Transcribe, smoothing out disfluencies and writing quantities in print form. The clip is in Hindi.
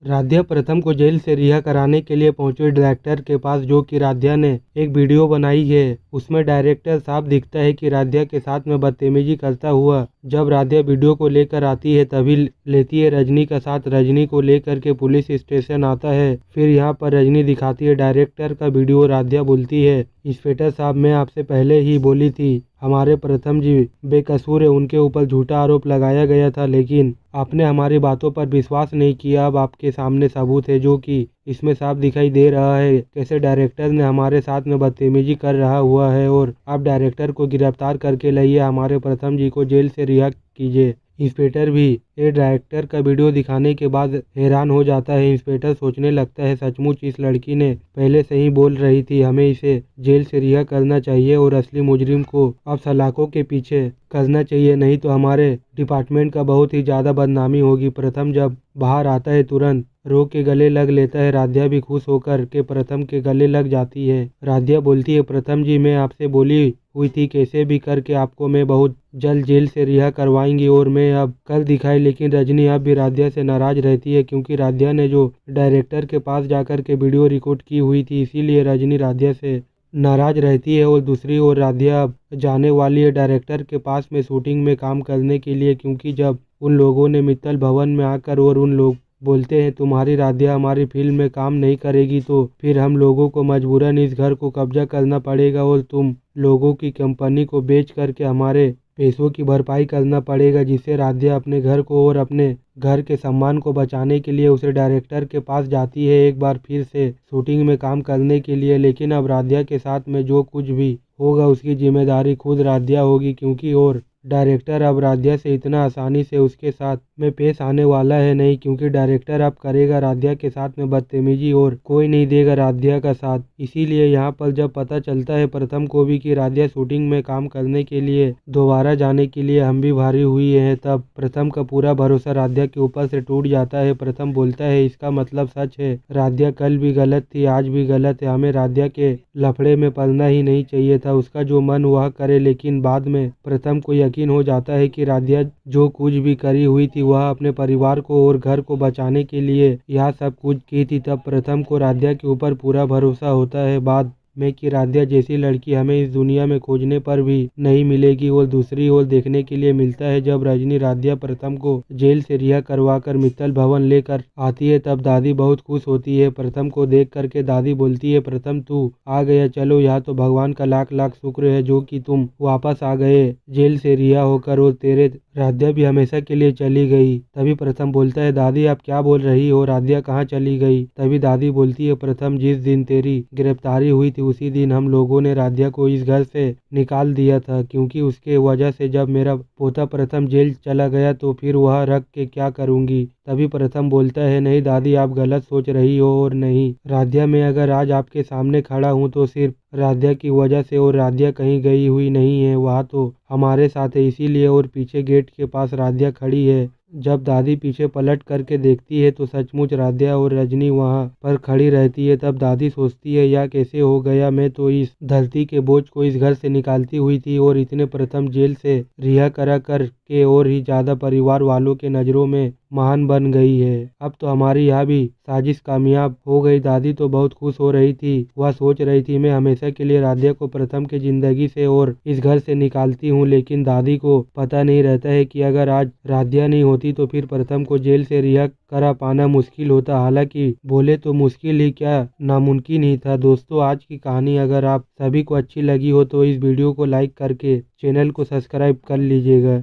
राध्या प्रथम को जेल से रिहा कराने के लिए पहुंचे डायरेक्टर के पास, जो कि राध्या ने एक वीडियो बनाई है। उसमें डायरेक्टर साफ दिखता है कि राध्या के साथ में बदतमीजी करता हुआ। जब राध्या वीडियो को लेकर आती है तभी लेती है रजनी का साथ। रजनी को लेकर के पुलिस स्टेशन आता है। फिर यहाँ पर रजनी दिखाती है डायरेक्टर का वीडियो। राध्या बोलती है, इंस्पेक्टर साहब, मैं आपसे पहले ही बोली थी हमारे प्रथम जी बेकसूर है, उनके ऊपर झूठा आरोप लगाया गया था, लेकिन आपने हमारी बातों पर विश्वास नहीं किया। अब आपके सामने सबूत है, जो कि इसमें साफ दिखाई दे रहा है कैसे डायरेक्टर ने हमारे साथ में बदतमीजी कर रहा हुआ है। और आप डायरेक्टर को गिरफ्तार करके लाइए, हमारे प्रथम जी को जेल से रिहा कीजिए। इंस्पेक्टर भी ये डायरेक्टर का वीडियो दिखाने के बाद हैरान हो जाता है। इंस्पेक्टर सोचने लगता है, सचमुच इस लड़की ने पहले से ही बोल रही थी, हमें इसे जेल से रिहा करना चाहिए और असली मुजरिम को अब सलाखों के पीछे करना चाहिए, नहीं तो हमारे डिपार्टमेंट का बहुत ही ज़्यादा बदनामी होगी। प्रथम जब बाहर आता है तुरंत रो के गले लग लेता है। राध्या भी खुश होकर के प्रथम के गले लग जाती है। राध्या बोलती है, प्रथम जी, मैं आपसे बोली हुई थी कैसे भी करके आपको मैं बहुत जल्द जेल से रिहा करवाएंगी और मैं अब कर दिखाई। लेकिन रजनी अब भी राध्या से नाराज रहती है, क्योंकि राध्या ने जो डायरेक्टर के पास जाकर के वीडियो रिकॉर्ड की हुई थी, इसीलिए रजनी राध्या से नाराज रहती है। और दूसरी ओर राध्या अब जाने वाली है डायरेक्टर के पास में शूटिंग में काम करने के लिए, क्योंकि जब उन लोगों ने मित्तल भवन में आकर और उन लोग बोलते हैं तुम्हारी राध्या हमारी फिल्म में काम नहीं करेगी तो फिर हम लोगों को मजबूरन इस घर को कब्जा करना पड़ेगा और तुम लोगों की कंपनी को बेच करके हमारे पैसों की भरपाई करना पड़ेगा। जिससे राध्या अपने घर को और अपने घर के सम्मान को बचाने के लिए उसे डायरेक्टर के पास जाती है एक बार फिर से शूटिंग में काम करने के लिए। लेकिन अब राध्या के साथ में जो कुछ भी होगा उसकी जिम्मेदारी खुद राध्या होगी, क्योंकि और डायरेक्टर अब राध्या से इतना आसानी से उसके साथ में पेश आने वाला है नहीं, क्योंकि डायरेक्टर अब करेगा राध्या के साथ में बदतमीजी और कोई नहीं देगा राध्या का साथ। इसीलिए यहाँ पर जब पता चलता है प्रथम को भी कि राध्या शूटिंग में काम करने के लिए दोबारा जाने के लिए हम भी भारी हुई है, तब प्रथम का पूरा भरोसा राध्या के ऊपर से टूट जाता है। प्रथम बोलता है, इसका मतलब सच है, राध्या कल भी गलत थी, आज भी गलत है, हमें राध्या के लफड़े में पड़ना ही नहीं चाहिए था, उसका जो मन वह करे। लेकिन बाद में प्रथम को यकीन हो जाता है कि राध्या जो कुछ भी करी हुई थी वह अपने परिवार को और घर को बचाने के लिए यह सब कुछ की थी। तब प्रथम को राध्या के ऊपर पूरा भरोसा होता है बाद में कि राध्या जैसी लड़की हमें इस दुनिया में खोजने पर भी नहीं मिलेगी। और दूसरी ओर देखने के लिए मिलता है जब रजनी राध्या प्रथम को जेल से रिहा करवा कर मित्तल भवन लेकर आती है, तब दादी बहुत खुश होती है। प्रथम को देख करके दादी बोलती है, प्रथम तू आ गया, चलो यह तो भगवान का लाख लाख शुक्र है जो कि तुम वापस आ गए जेल से रिहा होकर और तेरे राध्या भी हमेशा के लिए चली गई। तभी प्रथम बोलता है, दादी आप क्या बोल रही हो, राध्या कहाँ चली गई। तभी दादी बोलती है, प्रथम जिस दिन तेरी गिरफ्तारी हुई थी उसी दिन हम लोगों ने राध्या को इस घर से निकाल दिया था, क्योंकि उसके वजह से जब मेरा पोता प्रथम जेल चला गया तो फिर वह रख के क्या करूंगी। तभी प्रथम बोलता है, नहीं दादी आप गलत सोच रही हो, और नहीं राध्या, मैं अगर आज आपके सामने खड़ा हूँ तो सिर्फ राध्या की वजह से, और राध्या कहीं गई हुई नहीं है, वह तो हमारे साथ है इसीलिए। और पीछे गेट के पास राध्या खड़ी है। जब दादी पीछे पलट करके देखती है तो सचमुच राध्या और रजनी वहां पर खड़ी रहती है। तब दादी सोचती है, यह कैसे हो गया, मैं तो इस धरती के बोझ को इस घर से निकालती हुई थी और इतने प्रथम जेल से रिहा करा कर के और ही ज्यादा परिवार वालों के नजरों में महान बन गई है। अब तो हमारी यह भी साजिश कामयाब हो गई। दादी तो बहुत खुश हो रही थी, वह सोच रही थी मैं हमेशा के लिए राध्या को प्रथम की जिंदगी से और इस घर से निकालती हूँ। लेकिन दादी को पता नहीं रहता है कि अगर आज राध्या नहीं होती तो फिर प्रथम को जेल से रिहा करा पाना मुश्किल होता। हालांकि बोले तो मुश्किल ही क्या, नामुमकिन ही था। दोस्तों, आज की कहानी अगर आप सभी को अच्छी लगी हो तो इस वीडियो को लाइक करके चैनल को सब्सक्राइब कर लीजिएगा।